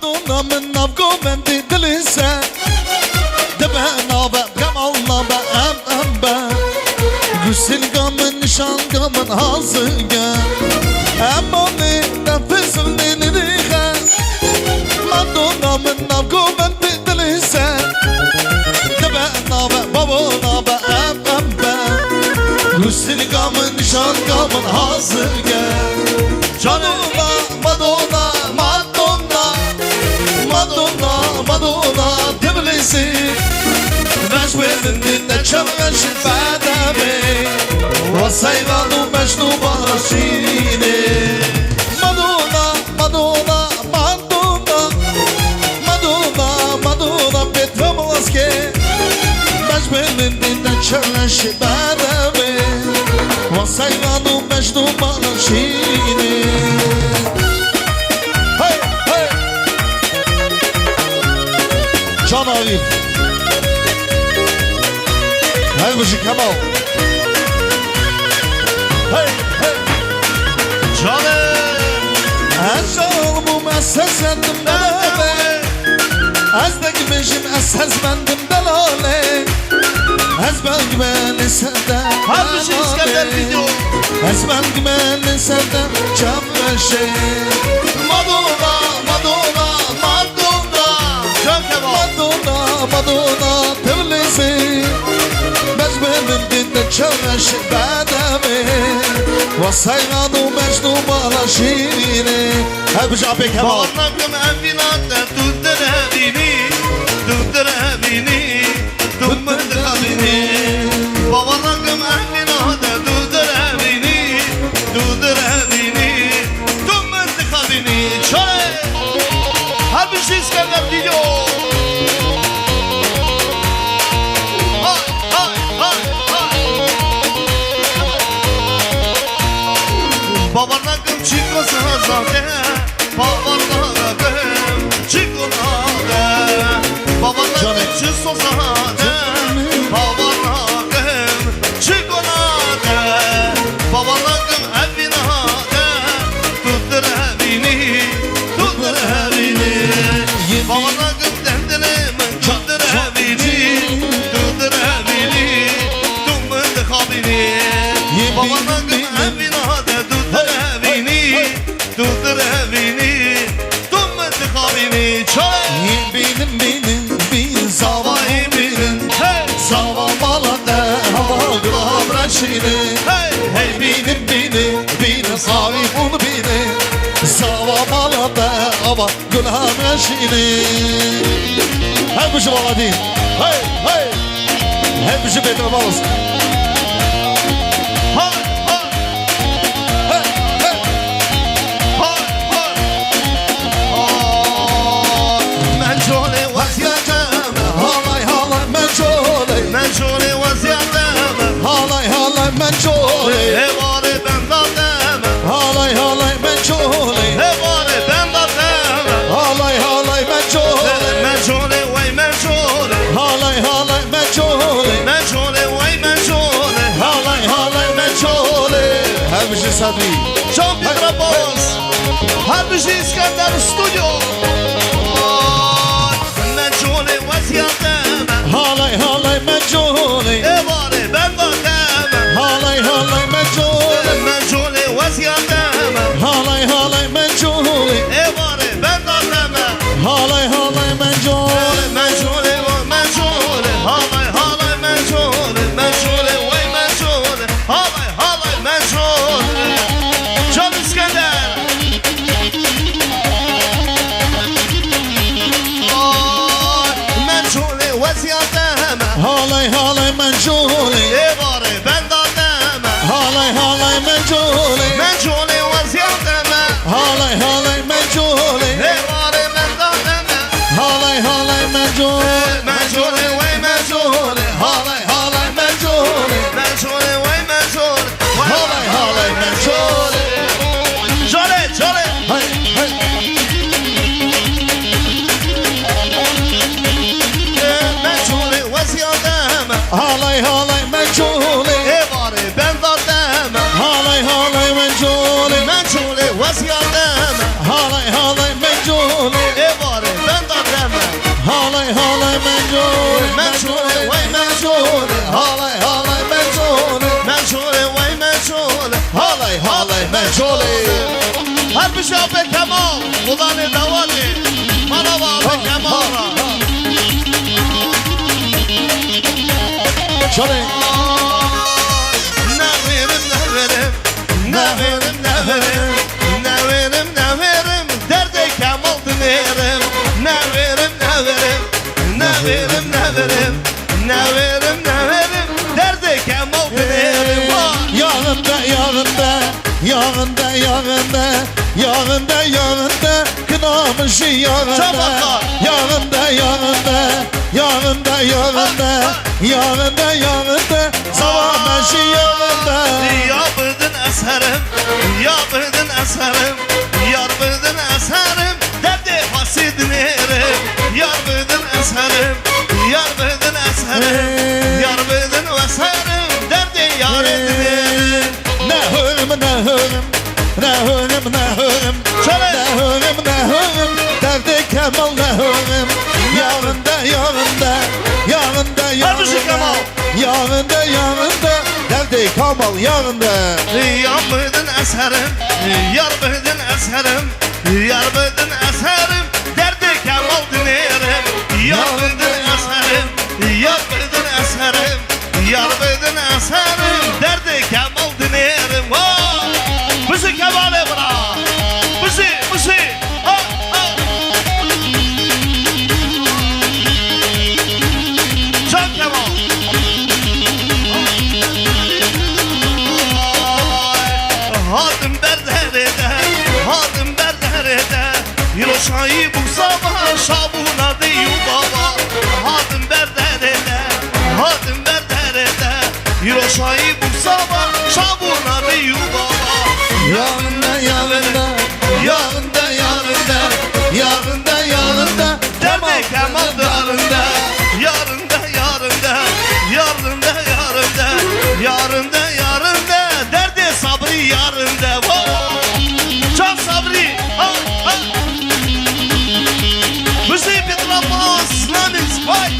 مدونا من نبقو من دي دلسة دبانا بقام الله بقام أمبا Güzel gamın nişan gamın hazırga Amoni nefesim diniriha Madonna min navgo men bitlise Debena ve babona be embe Güzel gamın nişan gamın hazırga Canına Madonna Madonna Madonna Madonna Tbilisi Mecbelin dinle çevresi bedemi Vasayvanu mecnu barışini Madonna, Madonna, Madonna Madonna, Madonna Petromoske Mecbelin dinle çevresi bedemi Vasayvanu mecnu barışini Hey, hey Can Arif Hey müzik Kemal Hey hey Canım Eşalımı messesendim delale Ezdeki beşim esezmendim delale Ezben güveni senden Harbi şey İskender video Ezben güveni senden çemreşe Madonna, Madonna, Madonna Can Kemal Madonna, Madonna Tbilisi Mecbelin dinle çevresi bedemi Vasayvanu mecnu balaşini Hep Cabir Kemal Bağırnakım enfinatla tuttur evini Tuttur evini Tutmadı kabini Bağırnakım enfinatla tuttur evini Tuttur evini Tutmadı kabini Çare Harbi şey İskender video Babarnakım çıkma sazade Babarnakım çıkma sazade Babarnakım çıkma sazade Babarnakım çıkma sazade Babarnakım evinade Tuttur evini Tuttur evini Babarnakım dendelemin Tuttur evini Tuttur evini Tutmadı kabini Babarnakım evinade Tuttur evini Tutmadı kabini Çay Benim bir zavayı bilin Hey Zava malada hava gülab reşini Hey Hey benim sahibun bilin Zava malada hava gülab reşini Hep bizi bala değil Hey hey Hep bizi bedir balası Hay hay Hey hey hay hay Mencole vaziyeteme Halay halay mencole Mencole vaziyeteme Halay halay mencole Evare ben dardeme Halay halay mencole Evare ben dardeme Halay halay mencole Mencole vay mencole Halay halay mencole Mencole vay mencole Halay halay mencole Her bir şey sadri Can Petra Boz Harbi şey İskender Stüdyo Mencole vaziyeteme Halay halay mencole Evare ben dardeme Halay halay mencole Mencole vaziyeteme Halay halay mencole Evare ben dardeme Halay halay mencole Mencole vay mencole Halay halay mencole Mencole vay mencole Halay halay mencole Can İskender Mencole vaziyeteme Halay halay mencole Evare ben dardeme Halay halay mencole Mencole vaziyeteme Halay halay mencole Evare ben dardeme Mençule vay mençule Halay halay mençule Mençule vay mençule Halay halay mençule Her bir şey abi Kemal Kulağını davali Bana var abi Kemal'a Şöyle Ne verim ne verim Ne verim ne verim Ne verim ne verim Derde Kemal dinerim Ne verim ne verim Ne verim ne verim Ne verim ne verim Derde Kemal dinerim Yağında yağında Yağında yağında Yağında yağında Kınamışı yağında Çabuklar. Yağında yağında Yağında yağında Yağında yağında Savanaşı yağında Ya bırdın eserim Ya bırdın eserim Yar bırdın eserim Derde fasi dinerim Yar bırdın eserim Yar bırdın eserim Yar bırdın eserim Derde yar dinerim Ne hürüm ne hürüm Ne hürüm ne hürüm Şöyle. Ne hürüm ne hürüm Derdi Kemal ne hürüm Yağında yağında Yağında Hadi Kemal. Yağında yağında Derdi Kemal yağında Yar bırdın eserim Yar bırdın eserim Yar bırdın eserim Derde Kemal dinerim Yar bırdın eserim Yar bırdın eserim Yar bırdın eserim Derde Kemal dinerim Bizi Kemal'e bırak Bizi ha. Can Kemal Hadım berderede Hadım berderede Hiroşayı bu sabah Şabuna deyu baba Hadım berderede Hadım berderede Hiroşayı bu sabah Şabuna deyu baba Yağında yağında Yağında yağında Yağında yağında Derde Kemal darında Yarında yarında Yarında yarında Yarında yarında Derde sabri yarında Çok sabri Müziği bir trafos Namis vay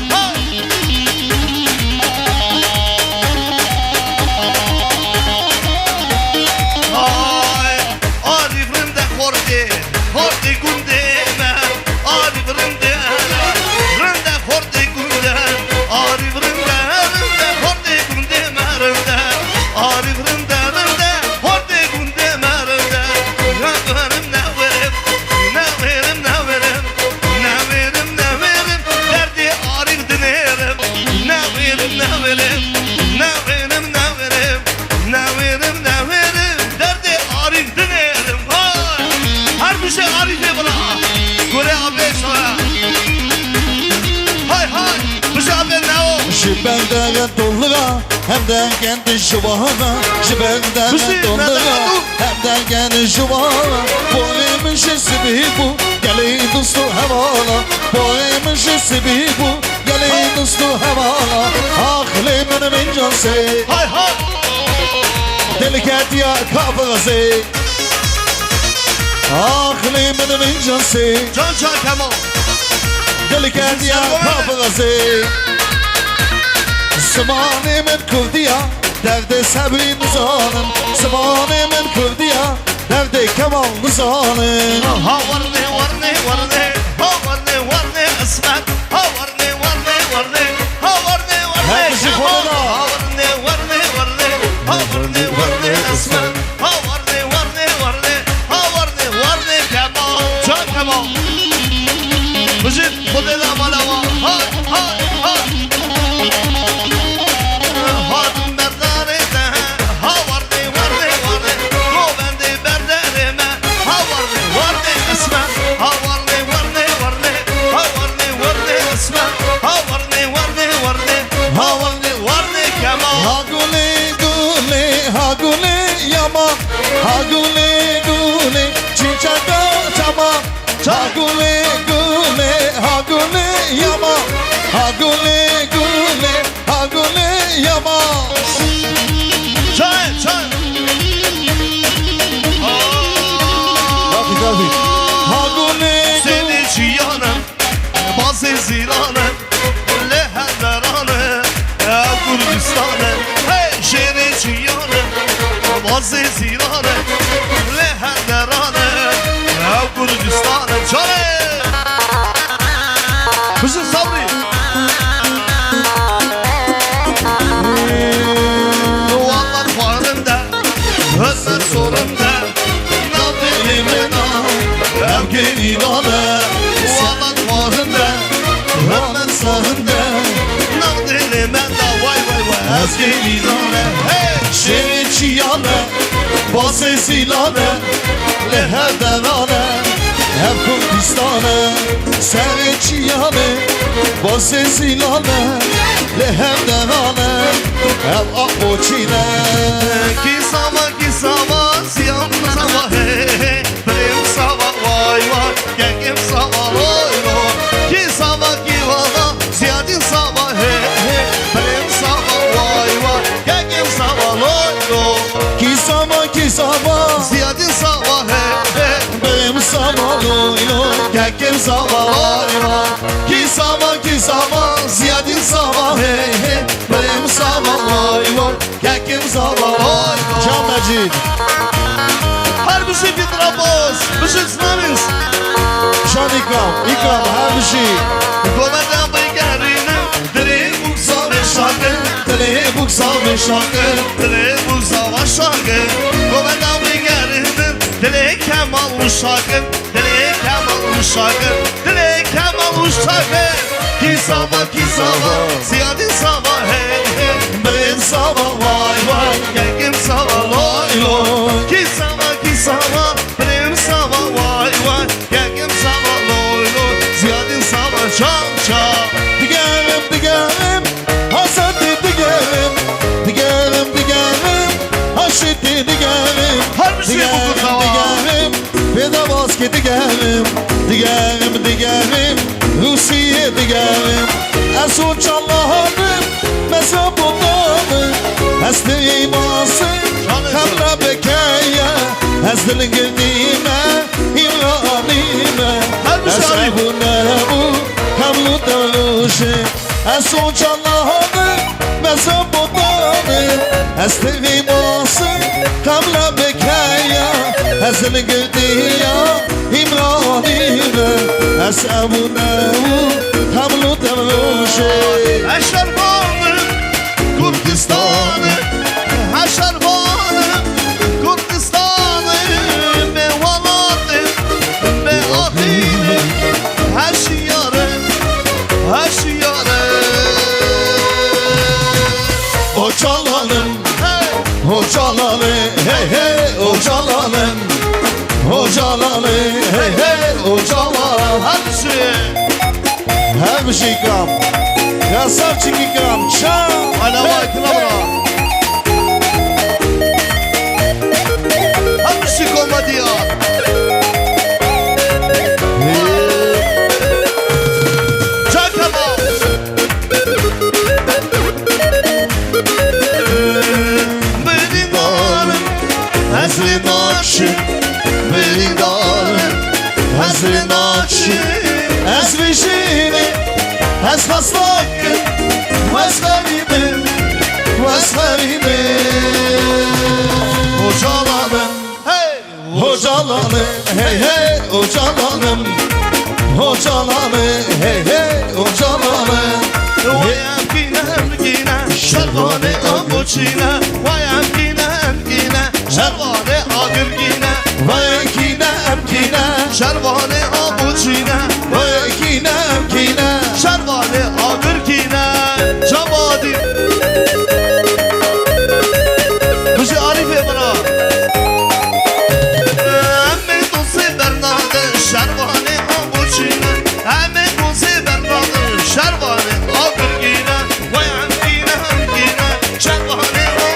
Arifrimde kordi Kordi gundeme Arifrimde Rinde kordi gunde Arifrimde Rinde kordi gundeme rinde Arifrimde Rinde kordi gundeme rinde Ne verim ne verim Ne verim ne verim Ne verim ne verim Derdi Arif dinerim Ne verim ne verim Ne verim ne verim Ne verim ne verim Derdi Arif dinerim Her bir şey Arif'e bırak Göre abi sonra Hay hay Bu şey abi ne o Şibelde dolluğa hem de kendi şuvana Şibelde Hüseyin, dolluğa nereden dur? hem de kendi şuvana Boymun şesi bu Geli dostu hevala Boymun şesi bu Geli dostu hevala Aklimin min cansi Hay hay Delikat ya kafası Aklimin min cansi Can Can Kemal Delikat ya kafası Sımanımın kurdiya Derdi sabri nizanım Sımanımın kurdiya Derdi Kemal nizanım Ha varne varne varne Ha varne varne esmet Ha varne varne varne Ha varne varne Hepsi Kemal koluna. Ha varne varne varne Ha varne varne esmet Ha varne varne varne Ha varne varne Kemal Can Kemal Müzik bu dede malava Ha ha ha Hadım berdarede Ha varne varne varne O bende berderime Ha varne varne esme Ha varne varne varne Ha varne varne esme Ha varne varne varne Ha varne varne Kemal Ha gule gule Ha gule yama Ha gule gule Çiçek açama Ha gule gule Ha gule yama bazı zirane lehenderane ev Kürdistan'ı çare Kızı Sabri Duvarlar farında Hızlar sorunda Nafilime Ev gelidane Duvarlar farında Rahmet sahinde Nafilime vay vay vay Ez gelidane Şehri çiyane Bazı zilane Leherdenane Ev Kürdistan'ı Şehri çiyane Bazı zilane Leherdenane Ev Akboçine Kisama Siyam sama he he Prem sama vay vay Gengem sama loy loy Kisama kivala Ziyadin sama he he Prem sama vay vay Gengem sama loy loy Kisama Ziyadin sama he he Benim samalıyla Kekim samalıyla Kisama Ziyadin sama hey hey Benim samalıyla Kekim samalıyla Can Mecid Her bir şey bir trabos Bir şey sınavız Şan ikram her bir şey Komeden beygerine Dere buksa ve şarkı Dile buksa ve şarkı Dile buksa ve şarkı Komeden beygerine Dile kemal uşakı Dile kemal uşakı Dile kemal uşakı Kisama Ziyadin sama hey hey Benim sama vay vay Gengim sama loy loy Kisama Prem sama vay vay Gengim sama loy loy Ziyadin sama çam çam Digelim Hasati digelim Haşiti digelim Her bir şey bu kıza var. Digelim Veda basket digelim Rusiye digelim Esun çallahanım Mesopotamı Hesti iması Kamra bekeye Hezdilin girdiğime İmranime Her bir şey alayım. Esabu nebu Kamlu davuşu Esun çallahanım Mesopotamı Hesti iması Kamra bekeye Hezdilin girdiğime İmranime Esabu nebu Kamlu davuşu Eşervanı Kurdistan'ı Eşervanı Kurdistan'ı Be valatı Be ahini Heşiyarı Hocalalım Hey Hocalalım hey hey Hocalalım Hocalalım hey hey Hocalalım Hepsi Her bir şey ikram Kasapçık ikram Çam Alava ikramına Hepsi komediya Çakama Benim ağrım Hazri naçı Beni dağılır Hazri naçı Ez vişini Ez haslakı Ez garibim Ez garibim Hocalalım Hey Hocalalım hey hey Hocalalım Hocalalım hey hey Hocalalım Şervane abuçine Vay emkine Şervane agırgine Vay kine emkine Şervane abuçine Vay kine emkine Şervane agırgine Cavadi Bu şey Arife bana Emme dosi Bernarde Şervane abuçine Emme dosi Bernarde Şervane agırgine Vay emkine Şervane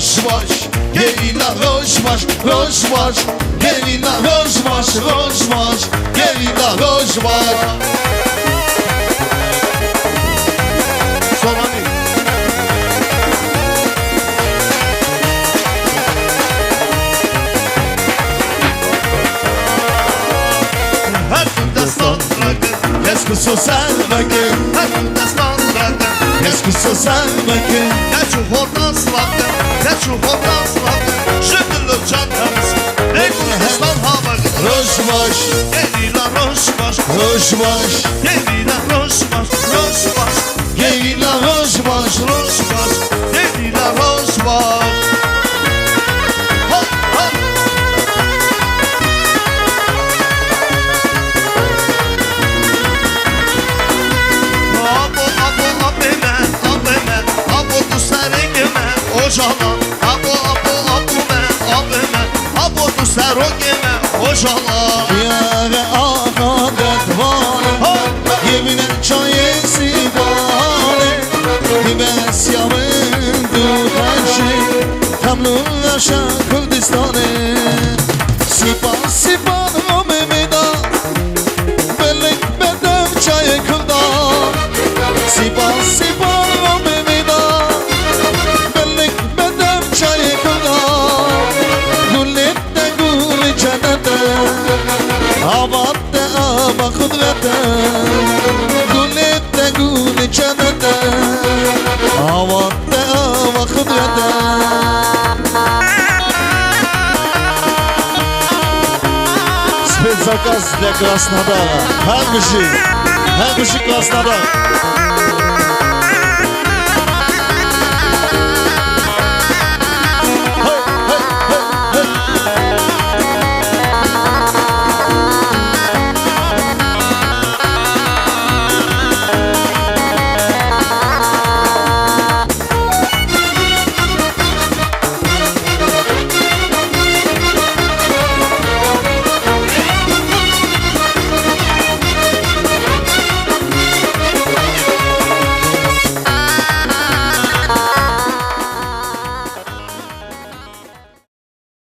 Roşbaş Gelina roşbaş Roşbaş Gelina roşbaş Roşbaş Gelina roşbaş Solani Her gün destan bırakın Kes kusu sen bakın Her gün destan bırakın Kes kusu sen bakın Ne çok oradan sıvaktın Ne çok oradan sıvaktın Şimdi çantamız Ne Kurdistan havakı Roşbaş Gelila roşbaş Roşbaş Gelila roşbaş Roşbaş Gelina roşbaş Roşbaş Gelila roşbaş Ha ha Abo du serengime Oşala Abo du serengime Oşala Yâre âdet vâle Yemine çayesi vâle Dibes yavın duhaşi Tamlu yaşa Kurdistan'e Sipas sipan o memeda Belek bedev çayı kurda Sipas sipan o memeda Belek bedev çayı kurda Gullet de gul cennete Abatte aba kudrete Gullet de gul cennete Abatte aba kudrete Спецзаказ для Краснодара. Хангуши Краснодар.